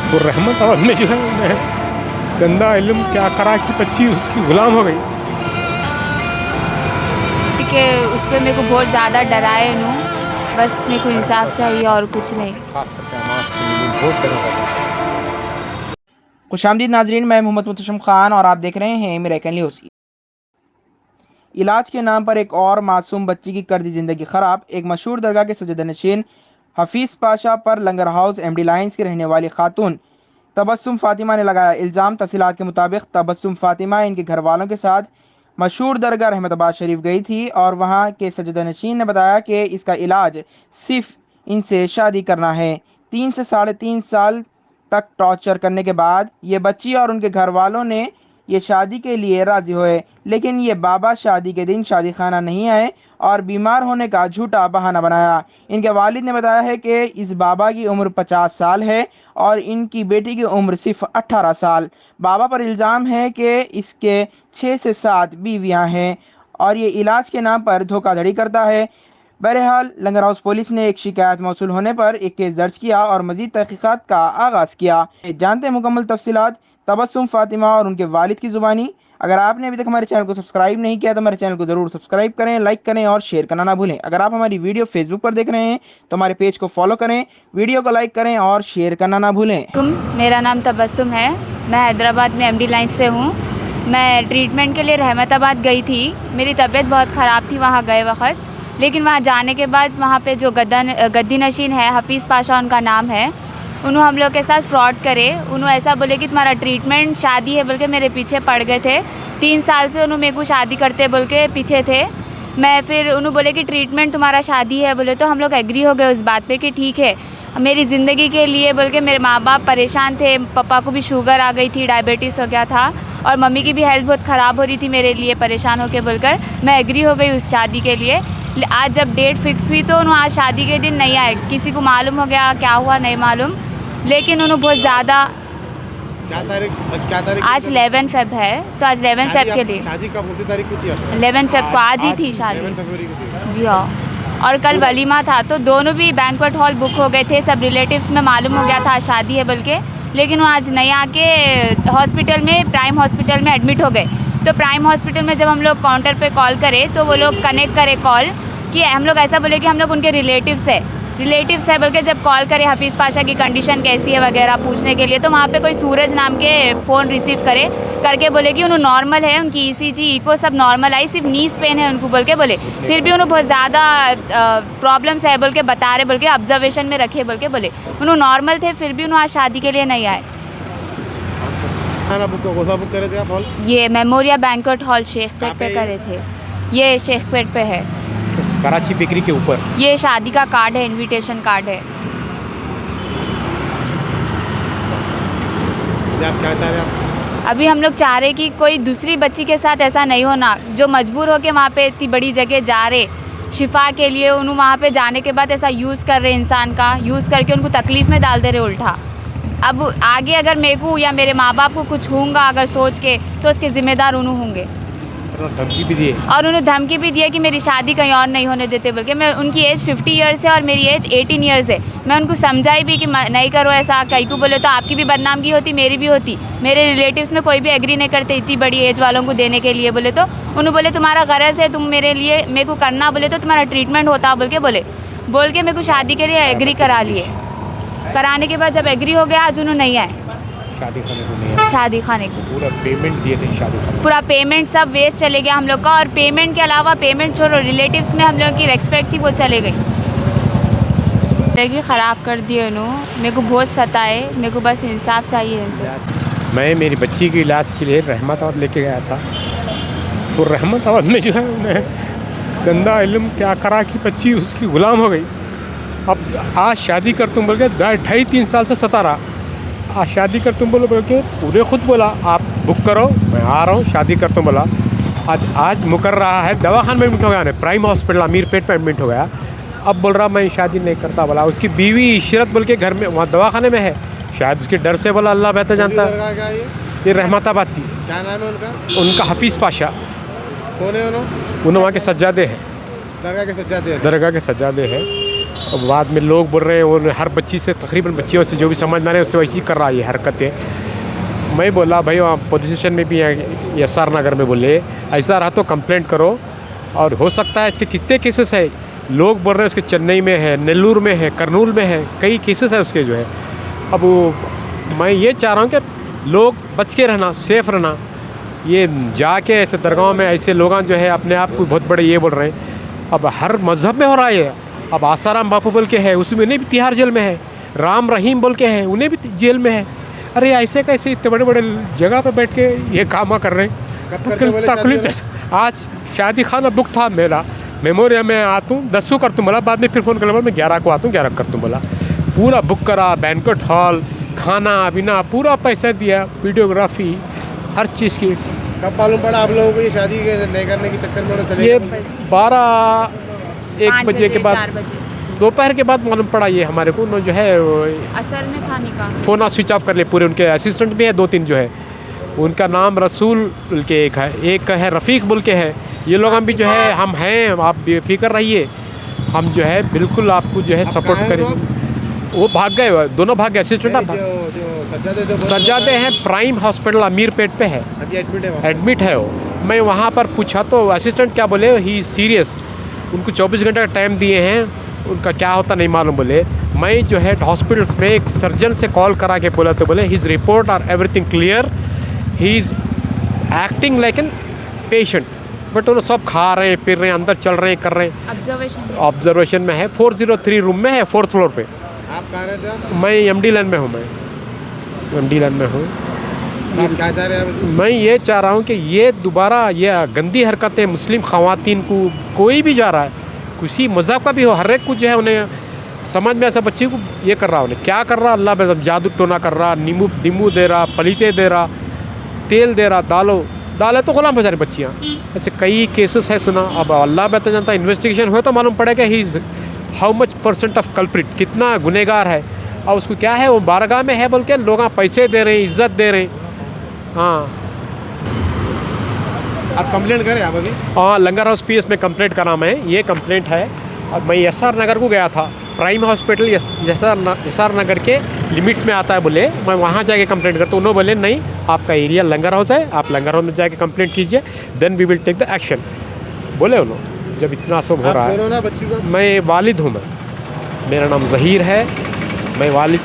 और रहमताबाद में जो है उन्हें गंदा इल्म क्या करा कि बच्ची उसकी गुलाम हो गई। कि उस पर मेरे को बहुत ज़्यादा डराए नू, बस मेरे को इंसाफ चाहिए और कुछ नहीं। खुशामदीद नाजरीन, मैं मोहम्मद मुतशम खान और आप देख रहे हैं अमेरिकन न्यूज़। इलाज के नाम पर एक और मासूम बच्ची की कर दी जिंदगी खराब। एक मशहूर दरगाह के सजदनशीन हफीज़ पाशा पर लंगर हाउस एमडी लाइन्स की रहने वाली खातून तबस्सुम फातिमा ने लगाया इल्ज़ाम। तफसीलात के मुताबिक तबस्सुम फातिमा इनके घर वालों के साथ मशहूर दरगाह रहमताबाद शरीफ गई थी और वहां के सजदनशीन ने बताया कि इसका इलाज सिर्फ इनसे शादी करना है। 3 से 3.5 साल तक टॉर्चर करने के बाद ये बच्ची और उनके घर वालों ने ये शादी के लिए राजी हुए, लेकिन ये बाबा शादी के दिन शादी खाना नहीं आए और बीमार होने का झूठा बहाना बनाया। इनके वालिद ने बताया है कि इस बाबा की उम्र 50 साल है और इनकी बेटी की उम्र सिर्फ 18 साल। बाबा पर इल्ज़ाम है कि इसके 6 से 7 बीवियां हैं और ये इलाज के नाम पर धोखाधड़ी करता है। बहरहाल लंगर हाउस पुलिस ने एक शिकायत मौसूल होने पर एक केस दर्ज किया और मजीद तहकीकात का आगाज़ किया। जानते हैं मुकम्मल तफसीलात तबस्सुम फातिमा और उनके वालिद की ज़ुबानी। अगर आपने अभी तक हमारे चैनल को सब्सक्राइब नहीं किया तो हमारे चैनल को ज़रूर सब्सक्राइब करें, लाइक करें और शेयर करना ना भूलें। अगर आप हमारी वीडियो फेसबुक पर देख रहे हैं तो हमारे पेज को फॉलो करें, वीडियो को लाइक करें और शेयर करना ना भूलें। मेरा नाम तबस्सुम है, मैं हैदराबाद में एमडी लाइन से हूँ। मैं ट्रीटमेंट के लिए रहमताबाद गई थी। मेरी तबीयत बहुत ख़राब थी वहाँ गए वक्त, लेकिन वहाँ जाने के बाद वहाँ पे जो गद्दी नशीन है, हफीज़ पाशा उनका नाम है, उन्होंने हम लोग के साथ फ्रॉड करे। उन्होंने ऐसा बोले कि तुम्हारा ट्रीटमेंट शादी है बोल के मेरे पीछे पड़ गए थे। 3 साल से उन्होंने मेरे को शादी करते बोल के पीछे थे। मैं फिर उन्होंने बोले कि ट्रीटमेंट तुम्हारा शादी है बोले, तो हम लोग एग्री हो गए उस बात पे कि ठीक है। मेरी ज़िंदगी के लिए बोल के मेरे माँ बाप परेशान थे, पापा को भी शुगर आ गई थी, डायबिटीज़ हो गया था और मम्मी की भी हेल्थ बहुत ख़राब हो रही थी मेरे लिए परेशान होकर बोलकर मैं एग्री हो गई उस शादी के लिए। आज जब डेट फिक्स हुई तो उन्होंने आज शादी के दिन नहीं आए। किसी को मालूम हो गया क्या हुआ नहीं मालूम, लेकिन उन्होंने बहुत ज़्यादा क्या तारीख आज 11 फेब है तो आज 11 फेब के लिए शादी कब उसी तारीख को थी? 11 फेब को आज ही थी शादी। 11 फरवरी को थी। जी हाँ, और कल वलीमा था तो दोनों भी बैंक्वेट हॉल बुक हो गए थे। सब रिलेटिव्स में मालूम हो गया था शादी है बोल के, लेकिन वो आज नहीं आके हॉस्पिटल में प्राइम हॉस्पिटल में एडमिट हो गए। तो प्राइम हॉस्पिटल में जब हम लोग काउंटर पे कॉल करें तो वो लोग कनेक्ट करे कॉल कि हम लोग ऐसा बोले कि हम लोग उनके रिलेटिव्स है बोल के जब कॉल करे हफीज़ पाशा की कंडीशन कैसी है वगैरह पूछने के लिए, तो वहाँ पे कोई सूरज नाम के फ़ोन रिसीव करके बोले कि उन्होंने नॉर्मल है, उनकी ECG इको सब नॉर्मल आई, सिर्फ नीज पेन है उनको बोल के बोले। फिर भी उन्होंने बहुत ज़्यादा प्रॉब्लम्स है बोल के बता रहे बोल के ऑब्जर्वेशन में रखे बोल के बोले। उन्होंने नॉर्मल थे फिर भी उन्होंने आज शादी के लिए नहीं आए। खाना बुक करे थे आप हॉल? ये मेमोरिया बैंक्वेट हॉल शेखपेट पे करे थे। ये शेखपेट पे है, कराची बेकरी के ऊपर। ये शादी का कार्ड है, इनविटेशन कार्ड है। आप क्या चाह रहे हैं? अभी हम लोग चाह रहे कि कोई दूसरी बच्ची के साथ ऐसा नहीं होना, जो मजबूर होके वहाँ पे इतनी बड़ी जगह जा रहे शिफा के लिए, उन्होंने वहाँ पे जाने के बाद ऐसा यूज़ कर रहे इंसान का, यूज़ करके उनको तकलीफ़ में डाल दे रहे उल्टा। अब आगे अगर मेरे को या मेरे माँ बाप को कुछ होगा अगर सोच के, तो उसके ज़िम्मेदार उन्होंने होंगे। धमकी भी दिए और उन्होंने धमकी भी दिया कि मेरी शादी कहीं और नहीं होने देते बोल के। मैं उनकी एज 50 ईयर्स है और मेरी एज 18 ईयर्स है। मैं उनको समझाई भी कि नहीं करो ऐसा, कहीं को बोले तो आपकी भी बदनामी होती मेरी भी होती। मेरे रिलेटिव्स में कोई भी एग्री नहीं करते इतनी बड़ी एज वालों को देने के लिए बोले, तो उन्होंने बोले तुम्हारा गरज है, तुम मेरे को करना बोले तो तुम्हारा ट्रीटमेंट होता बोल के मेरे को शादी के लिए एग्री करा लिए। कराने के बाद जब एग्री हो गया आज उन्होंने नहीं आए शादी खाने को। पूरा पेमेंट दिए थे शादी खाने, पूरा पेमेंट सब वेस्ट चले गया हम लोग का। और पेमेंट के अलावा पेमेंट छोड़ो, रिलेटिव्स में हम लोग की रेस्पेक्ट थी वो चले गई। जिंदगी ख़राब कर दिए उन्होंने, मेरे को बहुत सताए, मेरे को बस इंसाफ चाहिए इनसे। मैं मेरी बच्ची के इलाज के लिए रहमताबाद लेके गया था, तो रहमताबाद में जो है उन्हें गंदा इल्म क्या करा कि बच्ची उसकी गुलाम हो गई। अब आज शादी कर तुम बोल के 2.5-3 साल से सता रहा। आज शादी कर तुम बोल के पूरे खुद बोला आप बुक करो मैं आ रहा हूँ, शादी कर तुम बोला। आज मुकर रहा है, दवाखाने में एडमिट हो गया, प्राइम हॉस्पिटल अमीरपेट में एडमिट हो गया। अब बोल रहा मैं शादी नहीं करता बोला। उसकी बीवी इशरत बोल के घर में वहाँ दवाखाने में है, शायद उसके डर से बोला, अल्लाह बेहतर जानता है। ये रहमताबाद की। क्या नाम है उनका? उनका हफीज़ पाशा। कौन है उन्होंने? वहाँ के सज्जादे हैं, दरगाह के सज्जादे हैं। दरगाह के सज्जादे हैं। अब बाद में लोग बोल रहे हैं वो हर बच्ची से तकरीबन बच्चियों से जो भी समझ में आ रहे हैं उससे वैसी कर रहा है ये हरकतें। मैं बोला भाई वहाँ पुलिस स्टेशन में भी SR नगर में बोले ऐसा रहा तो कंप्लेंट करो, और हो सकता है इसके कितने केसेस है, लोग बोल रहे हैं उसके चेन्नई में है, नेल्लूर में है, करनूल में है, कई केसेस है उसके जो है। अब मैं ये चाह रहा हूँ कि लोग बच के रहना, सेफ़ रहना। ये जाके ऐसे दरगाहों में ऐसे लोग जो है अपने आप को बहुत बड़े ये बोल रहे हैं। अब हर मज़हब में हो रहा है। अब आसाराम बापू बोल के है, उसमें उन्हें भी तिहाड़ जेल में है। राम रहीम बोल के है, उन्हें भी जेल में है। अरे ऐसे कैसे इतने बड़े बड़े जगह पे बैठ के ये काम कर रहे हैं। तकलीफ आज शादी खाना बुक था मेरा, मेमोरिया में आता हूँ 10 को कर तुम बोला, बाद में फिर फ़ोन कर बोला मैं 11 को आता हूँ, 11 कर तुम बोला। पूरा बुक करा, बैंक्वेट हॉल, खाना पीना पूरा पैसा दिया, वीडियोग्राफी हर चीज़ की। कब मालूम पड़ा आप लोगों को ये शादी नहीं करने के चक्कर में चले? ये 12-1 बजे के बाद, दोपहर के बाद मालूम पड़ा ये हमारे को। जो है असर में था निकाह। फ़ोन स्विच ऑफ कर ले पूरे। उनके असिस्टेंट भी है 2-3 जो है, उनका नाम रसूल बोल के एक है रफ़ीक बोल के है। ये लोग हम भी जो है हम हैं, आप बेफिक्र रहिए, हम जो है बिल्कुल आपको जो है सपोर्ट करेंगे। वो भाग गए, दोनों भाग गए। असिस्टेंट सज्जादे हैं प्राइम हॉस्पिटल अमीरपेट पे है, एडमिट है वो। मैं वहाँ पर पूछा तो असिस्टेंट क्या बोले, ही सीरियस, उनको 24 घंटे का टाइम दिए हैं, उनका क्या होता नहीं मालूम बोले। मैं जो है हॉस्पिटल्स में एक सर्जन से कॉल करा के बोला तो बोले his report are everything clear, he is acting like an patient, but वो सब खा रहे हैं, फिर रहे हैं, अंदर चल रहे हैं, कर रहे हैं। ऑब्जर्वेशन में है, 403 रूम में है, 4th फ्लोर पे। आप कहाँ रहते हैं? मैं MD लाइन में हूँ, मैं MD लाइन में हूँ। आप क्या चाह रहे हैं? मैं ये चाह रहा हूँ कि ये दोबारा ये गंदी हरकतें मुस्लिम ख़वातीन को कोई भी जा रहा है, किसी मज़हब का भी हो, हर एक कुछ जो है उन्हें समझ में ऐसा बच्ची को ये कर रहा, उन्हें क्या कर रहा, अल्लाह में जादू टोना कर रहा, नींबू दे रहा, पलीते दे रहा, तेल दे रहा, दालें तो गुलाम हो जा रही बच्चियाँ। ऐसे कई केसेस है सुना। अब अल्लाह बेहतर जानता, इन्वेस्टिगेशन हुआ तो मालूम पड़ेगा he is how much % of culprit, कितना गुनहगार है। और उसको क्या है, वो बारगाह में है बोल के लोग पैसे दे रहे हैं, इज़्ज़त दे रहे हैं। हाँ, आप कंप्लेंट करें आप अभी? हाँ, लंगर हाउस PS में कंप्लेंट करा मैं, ये कंप्लेंट है। और मैं SR नगर को गया था, प्राइम हॉस्पिटल SR नगर के लिमिट्स में आता है बोले, मैं वहाँ जाके कंप्लेंट करता हूँ। उन्होंने बोले नहीं, आपका एरिया लंगर हाउस है, आप लंगर हाउस में जाके कंप्लेंट कीजिए, then we will take the action बोले उन्होंने। जब इतना सब हो रहा है, कोरोना बच्ची को मैं वालिद हूँ, मैं, मेरा नाम ज़हीर है, मैं वालिद